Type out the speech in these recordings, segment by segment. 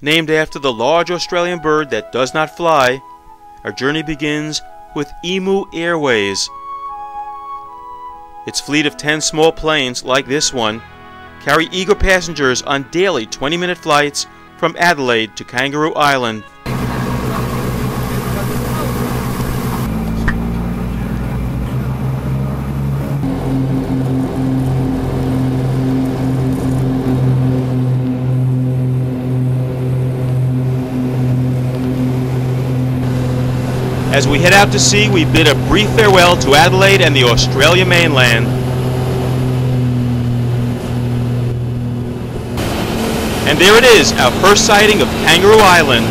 Named after the large Australian bird that does not fly, our journey begins with Emu Airways. Its fleet of 10 small planes, like this one, carry eager passengers on daily 20-minute flights from Adelaide to Kangaroo Island. As we head out to sea, we bid a brief farewell to Adelaide and the Australian mainland. And there it is, our first sighting of Kangaroo Island.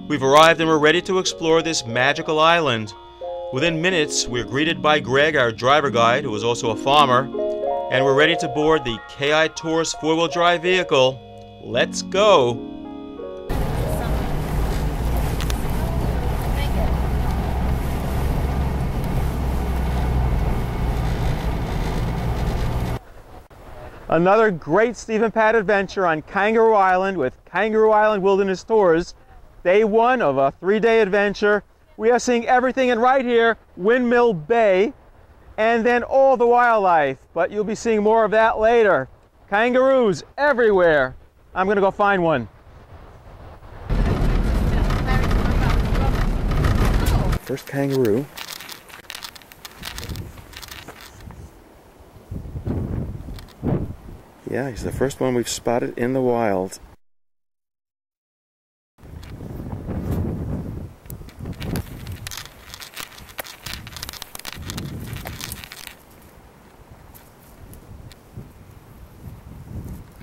We've arrived and we're ready to explore this magical island. Within minutes, we're greeted by Greg, our driver guide, who is also a farmer, and we're ready to board the KI Tours four-wheel drive vehicle. Let's go! Another great Stephen Pat adventure on Kangaroo Island with Kangaroo Island Wilderness Tours. Day one of a 3-day adventure. We are seeing everything in right here, Windmill Bay, and then all the wildlife, but you'll be seeing more of that later. Kangaroos everywhere. I'm gonna go find one. First kangaroo. Yeah, he's the first one we've spotted in the wild.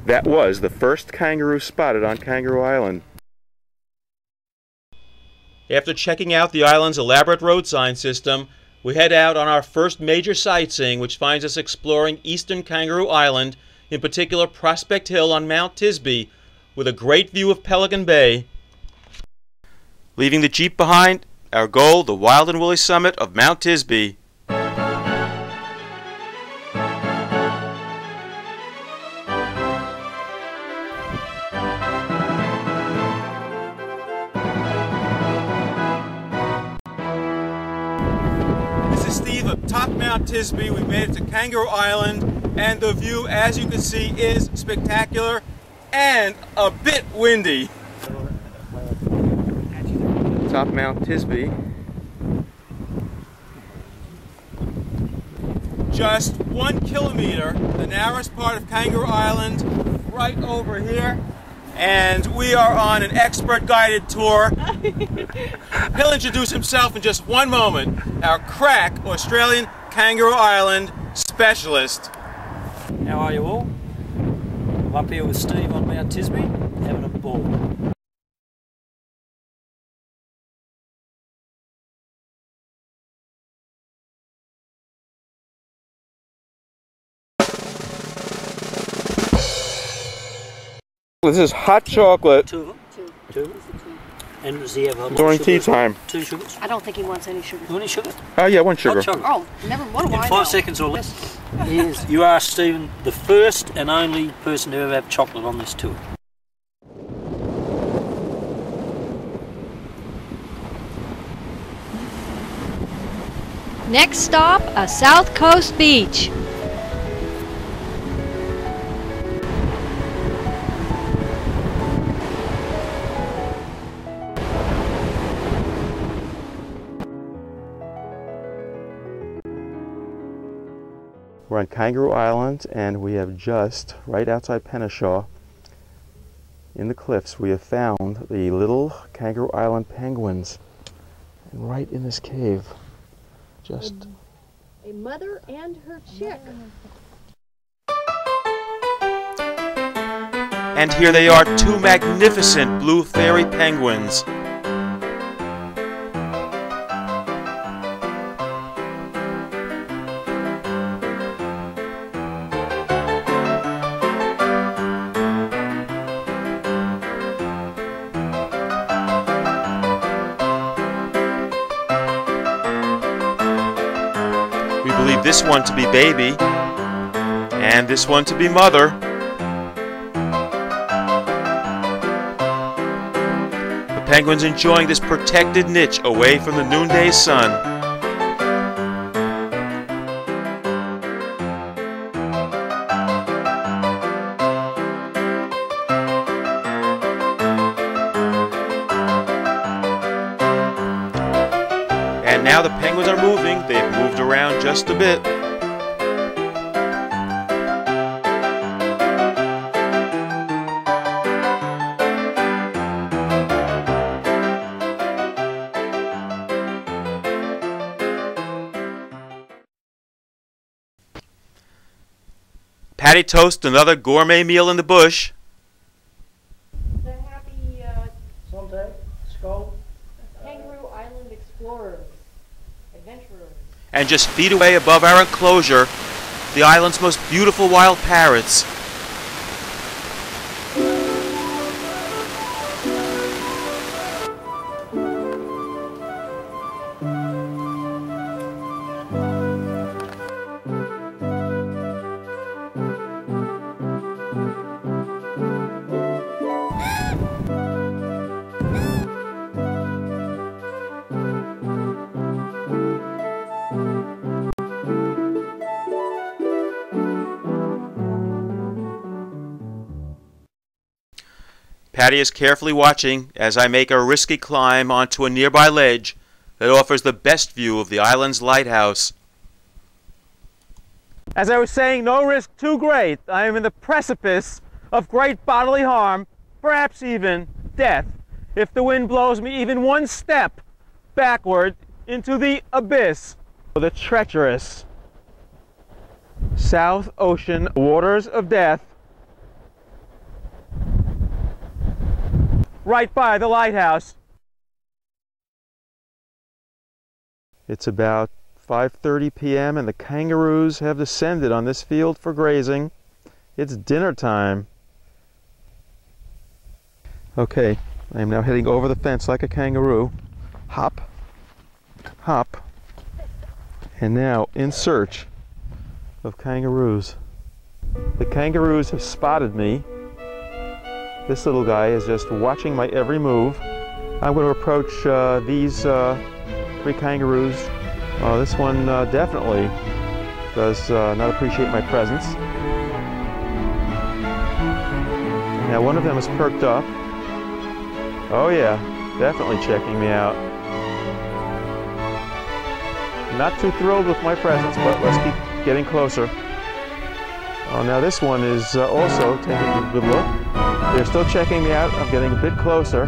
That was the first kangaroo spotted on Kangaroo Island. After checking out the island's elaborate road sign system, we head out on our first major sightseeing, which finds us exploring eastern Kangaroo Island, in particular Prospect Hill on Mount Tisby, with a great view of Pelican Bay. Leaving the Jeep behind, our goal, the wild and woolly summit of Mount Tisby. Top Mount Tisby, we made it to Kangaroo Island, and the view, as you can see, is spectacular and a bit windy. Top Mount Tisby. Just 1 kilometer, the narrowest part of Kangaroo Island, right over here. And we are on an expert guided tour. He'll introduce himself in just one moment. Our crack Australian Kangaroo Island specialist. How are you all? I'm up here with Steve on Mount Tisby, having a ball. This is hot chocolate. Two of them? Two of them. And does he have a during tea time? 2 sugars? I don't think he wants any sugar. You want any sugar? Oh yeah, 1 sugar. Hot chocolate. Oh, never. What do I know? 5 seconds or less. Yes. You are, Stephen, the first and only person to ever have chocolate on this tour. Next stop, a South Coast beach. We're on Kangaroo Island, and we have just, right outside Penneshaw, in the cliffs, we have found the little Kangaroo Island penguins. And right in this cave, just... A mother and her chick. And here they are, 2 magnificent blue fairy penguins. believe this one to be baby, and this one to be mother. The penguin's enjoying this protected niche away from the noonday sun. And now the penguins are moving. They've moved around just a bit. Patty toasts another gourmet meal in the bush. The happy Someday, skull. Kangaroo Island explorers, adventurers. And just feet away above our enclosure, the island's most beautiful wild parrots. Patty is carefully watching as I make a risky climb onto a nearby ledge that offers the best view of the island's lighthouse. As I was saying, no risk too great. I am in the precipice of great bodily harm, perhaps even death, if the wind blows me even one step backward into the abyss. The treacherous South Ocean waters of death, right by the lighthouse. It's about 5:30 p.m. and the kangaroos have descended on this field for grazing. It's dinner time. Okay, I am now heading over the fence like a kangaroo. Hop, hop, and now in search of kangaroos. The kangaroos have spotted me. This little guy is just watching my every move. I'm going to approach these 3 kangaroos. This one definitely does not appreciate my presence. Now one of them is perked up. Oh yeah, definitely checking me out. Not too thrilled with my presence, but let's keep getting closer. Oh, now this one is also taking a good look. They're still checking me out. I'm getting a bit closer.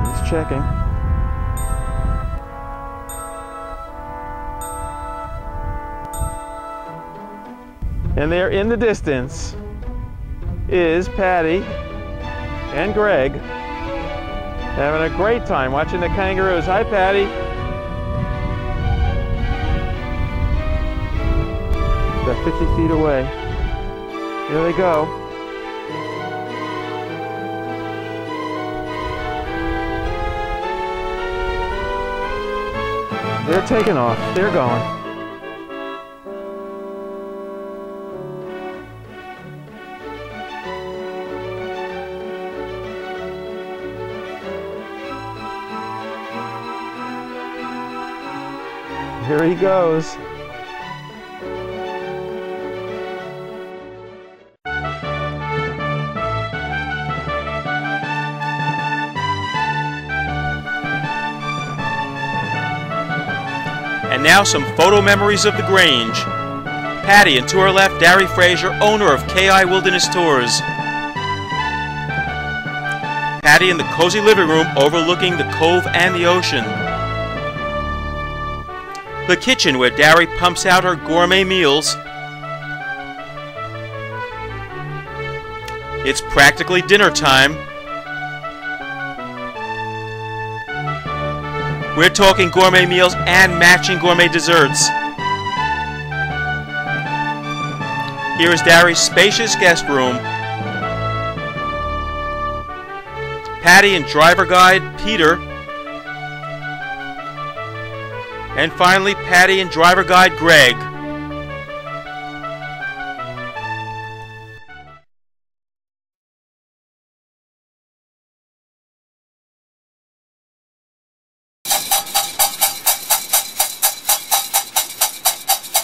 He's checking. And there in the distance is Patty and Greg having a great time watching the kangaroos. Hi, Patty. About 50 feet away. Here they go. They're taking off. They're going. Here he goes. And now some photo memories of the Grange. Patty, and to her left, Darry Fraser, owner of KI Wilderness Tours. Patty in the cozy living room overlooking the cove and the ocean. The kitchen where Darry pumps out her gourmet meals. It's practically dinner time. We're talking gourmet meals and matching gourmet desserts. Here is Darry's spacious guest room. Patty and driver guide Peter And finally, Patty and driver guide Greg.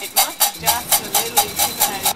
It must be just a little intimidating.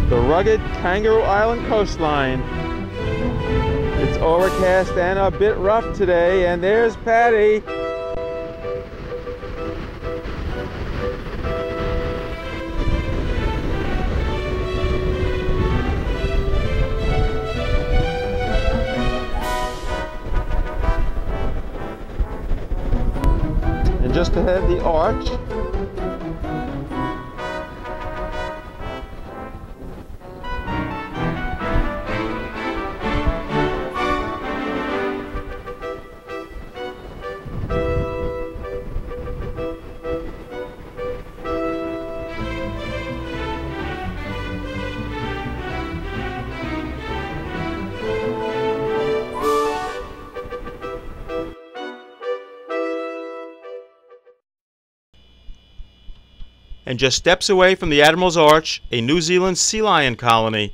The rugged Kangaroo Island coastline. It's overcast and a bit rough today, and there's Patty. And just ahead, the arch. And just steps away from the Admiral's Arch, a New Zealand sea lion colony.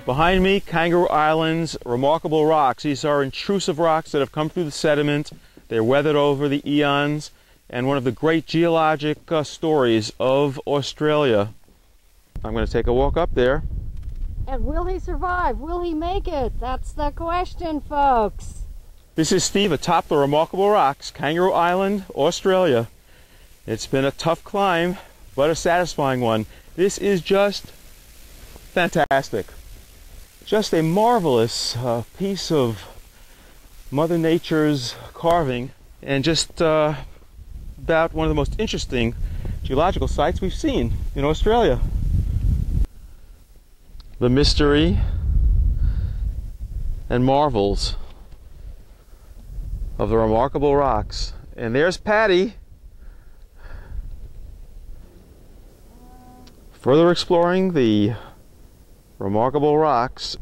Behind me, Kangaroo Island's remarkable rocks. These are intrusive rocks that have come through the sediment. They're weathered over the eons, and one of the great geologic stories of Australia. I'm going to take a walk up there. And will he survive? Will he make it? That's the question, folks. This is Steve atop the remarkable rocks, Kangaroo Island, Australia. It's been a tough climb, but a satisfying one. This is just fantastic. Just a marvelous piece of Mother Nature's carving, and just about one of the most interesting geological sites we've seen in Australia. The mystery and marvels of the remarkable rocks. And there's Patty, further exploring the remarkable rocks.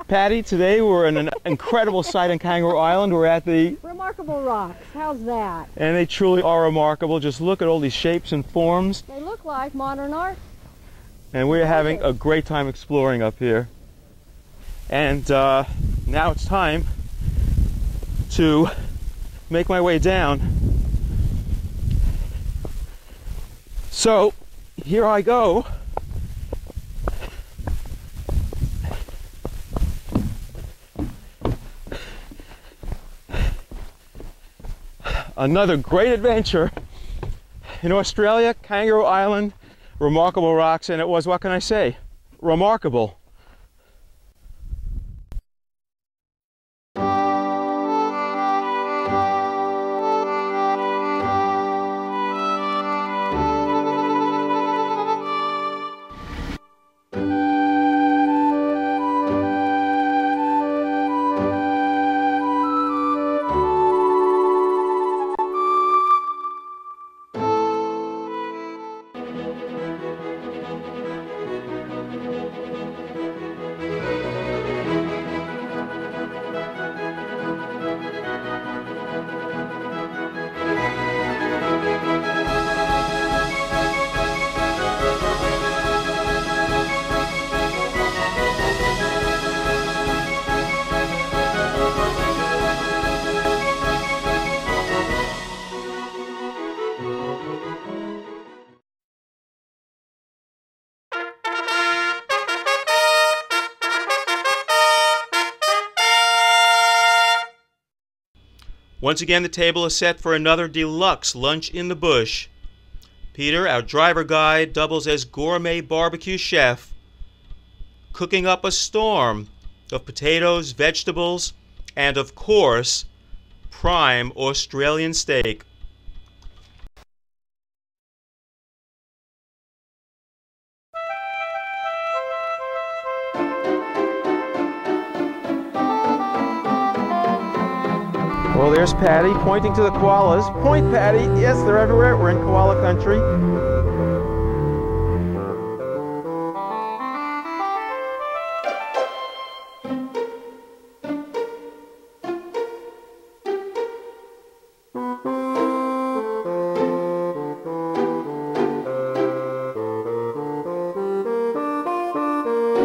Patty, today we're in an incredible sight on Kangaroo Island. We're at the... Remarkable rocks. How's that? And they truly are remarkable. Just look at all these shapes and forms. They look like modern art. And we're having a great time exploring up here. And now it's time to make my way down. So here I go. Another great adventure in Australia, Kangaroo Island, remarkable rocks, and it was, what can I say, remarkable. Once again, the table is set for another deluxe lunch in the bush. Peter, our driver guide, doubles as gourmet barbecue chef, cooking up a storm of potatoes, vegetables, and of course, prime Australian steak. Well, there's Patty pointing to the koalas. Point, Patty. Yes, they're everywhere. We're in koala country.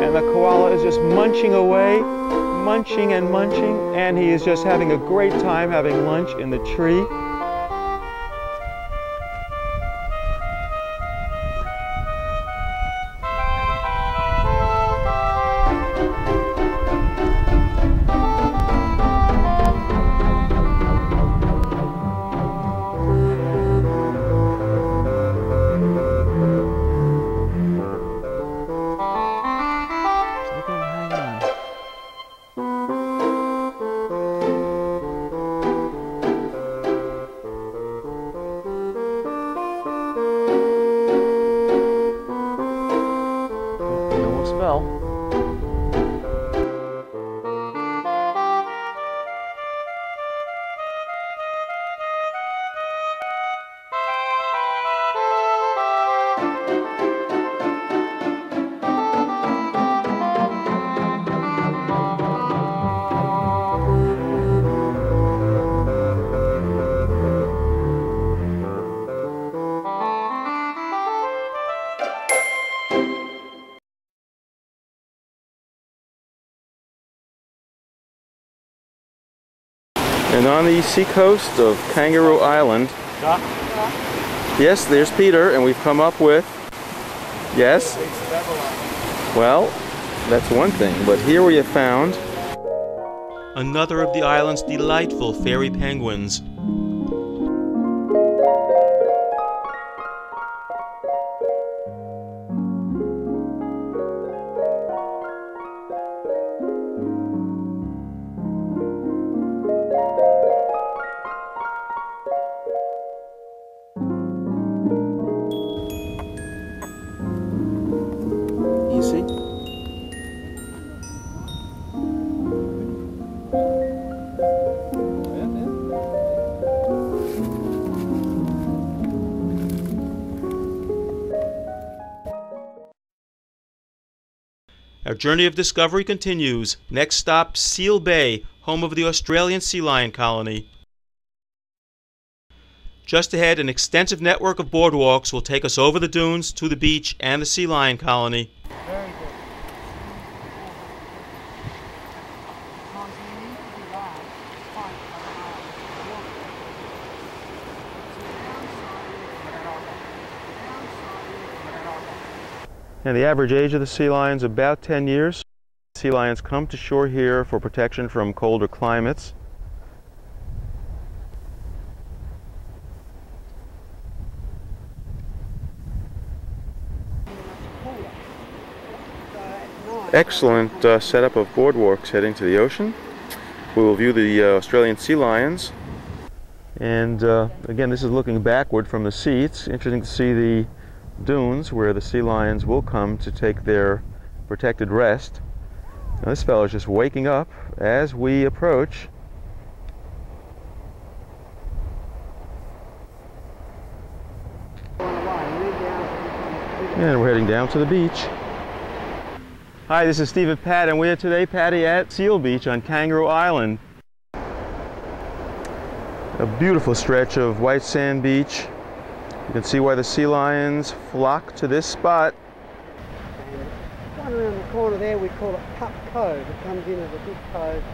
And the koala is just munching away. Munching and munching, and he is just having a great time having lunch in the tree. And on the seacoast of Kangaroo Island, yes, there's Peter, and we've come up with, yes, well, that's one thing, but here we have found another of the island's delightful fairy penguins. Our journey of discovery continues. Next stop, Seal Bay, home of the Australian sea lion colony. Just ahead, an extensive network of boardwalks will take us over the dunes to the beach and the sea lion colony. Very good. And the average age of the sea lions is about 10 years. Sea lions come to shore here for protection from colder climates. Excellent setup of boardwalks heading to the ocean. We will view the Australian sea lions. And again, this is looking backward from the sea. It's interesting to see the dunes where the sea lions will come to take their protected rest. Now, this fellow is just waking up as we approach. And we're heading down to the beach. Hi, this is Steve and Pat, and we're today, Patty, at Seal Beach on Kangaroo Island. A beautiful stretch of white sand beach. You can see why the sea lions flock to this spot. And one around the corner there, we call it Cup Cove. It comes in as a big cove,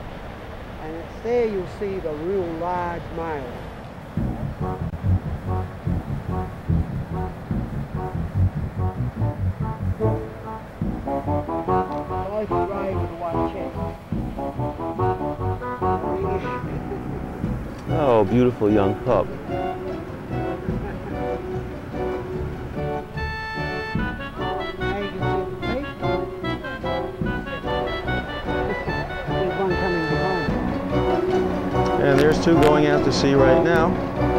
and it's there you'll see the real large males. Oh, beautiful young pup. And there's two going out to sea right now.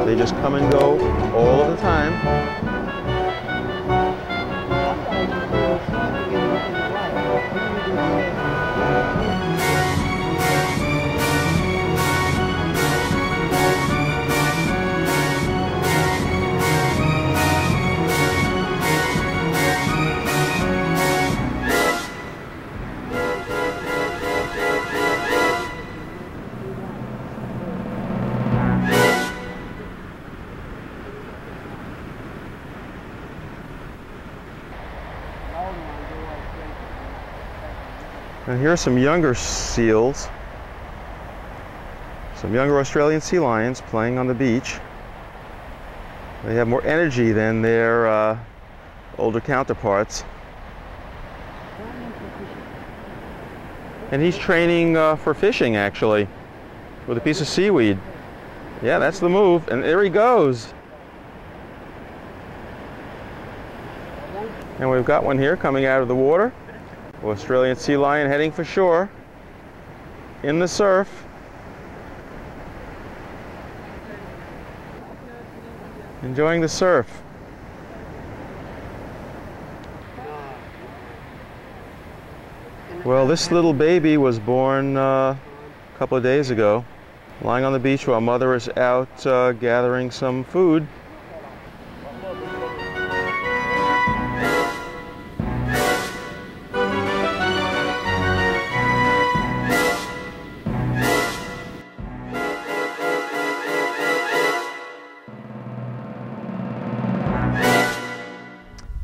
They just come and go all of the time. And here are some younger seals, some younger Australian sea lions playing on the beach. They have more energy than their older counterparts. And he's training for fishing, actually, with a piece of seaweed. Yeah, that's the move. And there he goes. And we've got one here coming out of the water. Australian sea lion heading for shore in the surf. Enjoying the surf. Well, this little baby was born a couple of days ago, lying on the beach while mother is out gathering some food.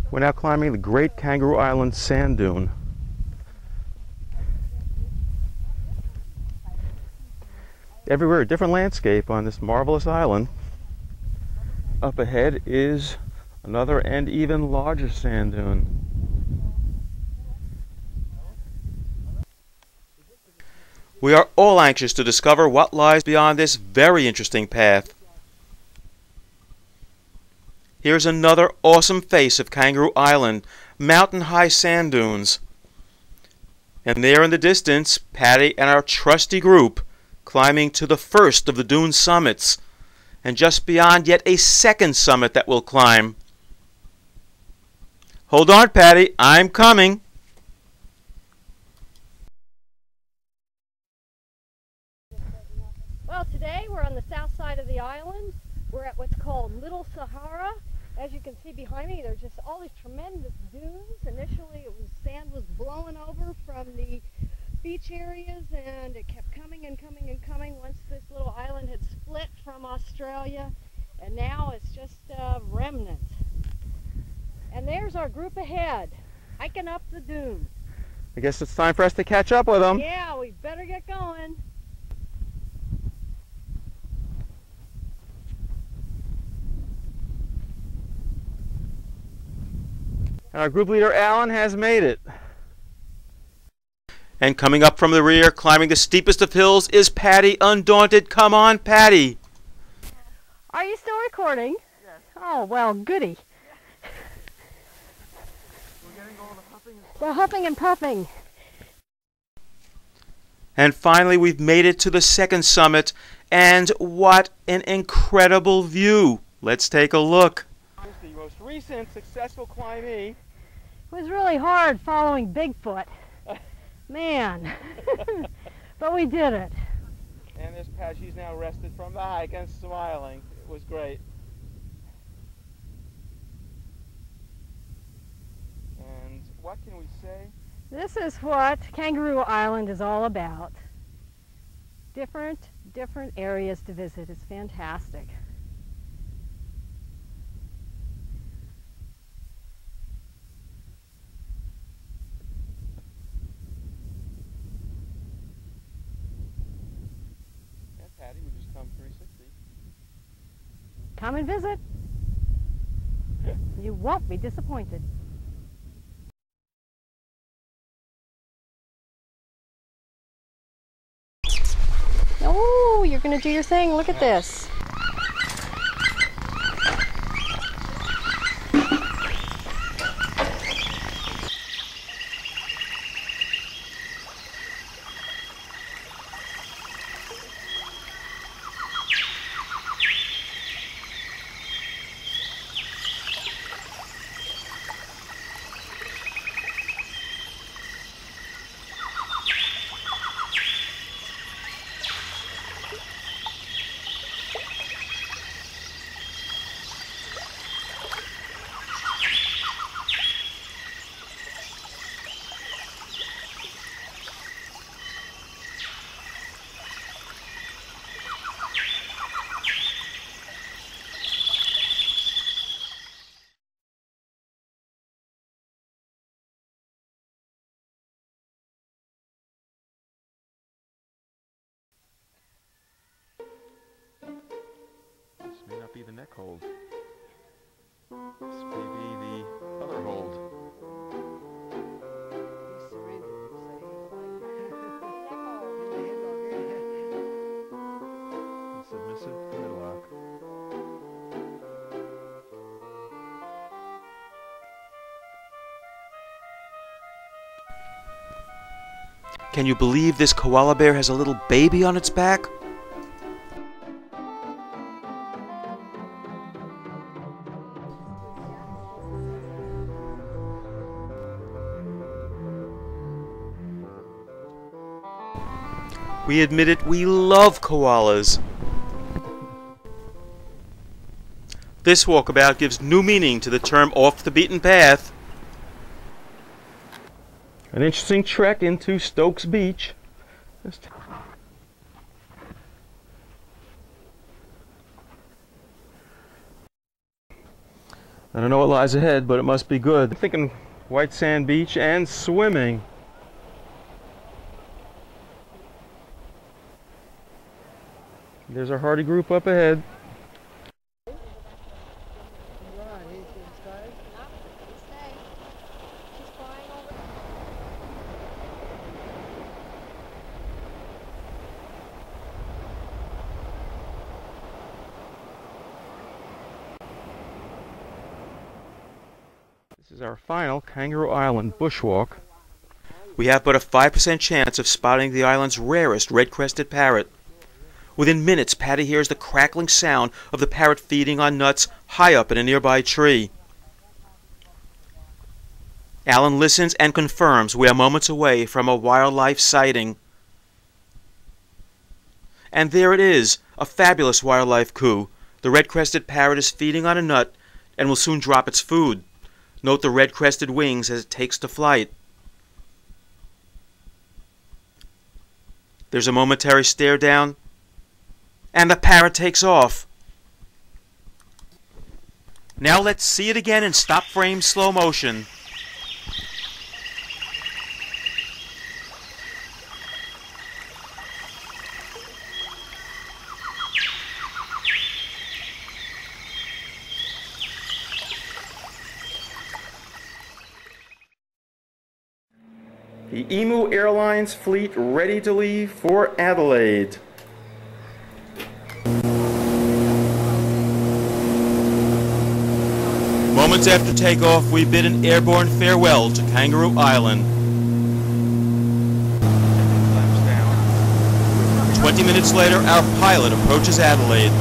We're now climbing the Great Kangaroo Island sand dune. Everywhere a different landscape on this marvelous island. Up ahead is another and even larger sand dune. We are all anxious to discover what lies beyond this very interesting path. Here's another awesome face of Kangaroo Island, mountain-high sand dunes. And there in the distance, Patty and our trusty group climbing to the first of the dune summits, and just beyond yet a second summit that we'll climb. Hold on, Patty, I'm coming. Well, today we're on the south side of the island. We're at what's called Little Sahara. As you can see behind me, there's just all these tremendous dunes. Initially, sand was blowing blowing over from the beach areas, and it kept coming and coming and coming once this little island had split from Australia, and now it's just a remnant. And there's our group ahead, hiking up the dune. I guess it's time for us to catch up with them. Yeah, we better get going. And our group leader, Alan, has made it. And coming up from the rear, climbing the steepest of hills, is Patty Undaunted. Come on, Patty. Are you still recording? Yes. Oh, well, goody. We're getting all the huffing. The huffing and puffing. And finally, we've made it to the second summit. And what an incredible view. Let's take a look. Here's the most recent successful climbee. It was really hard following Bigfoot. Man. But we did it. And there's Pat. She's now rested from the hike and smiling. It was great. And what can we say? This is what Kangaroo Island is all about. Different areas to visit. It's fantastic. Patty, we just come 360. Come and visit. You won't be disappointed. Oh, you're going to do your thing. Look at this. This may not be the neck hold. This may be the other hold. Submissive headlock. Can you believe this koala bear has a little baby on its back? We admit it, we love koalas. This walkabout gives new meaning to the term off the beaten path. An interesting trek into Stokes Beach. I don't know what lies ahead, but it must be good. I'm thinking white sand beach and swimming. There's our hardy group up ahead. This is our final Kangaroo Island bushwalk. We have but a 5% chance of spotting the island's rarest red-crested parrot. Within minutes, Patty hears the crackling sound of the parrot feeding on nuts high up in a nearby tree. Alan listens and confirms we are moments away from a wildlife sighting. And there it is, a fabulous wildlife coup. The red-crested parrot is feeding on a nut and will soon drop its food. Note the red-crested wings as it takes to flight. There's a momentary stare down, and the parrot takes off. Now let's see it again in stop frame slow motion. The Emu Airlines fleet ready to leave for Adelaide. Moments after takeoff, we bid an airborne farewell to Kangaroo Island. 20 minutes later, our pilot approaches Adelaide.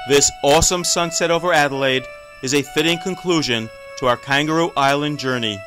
This awesome sunset over Adelaide is a fitting conclusion to our Kangaroo Island journey.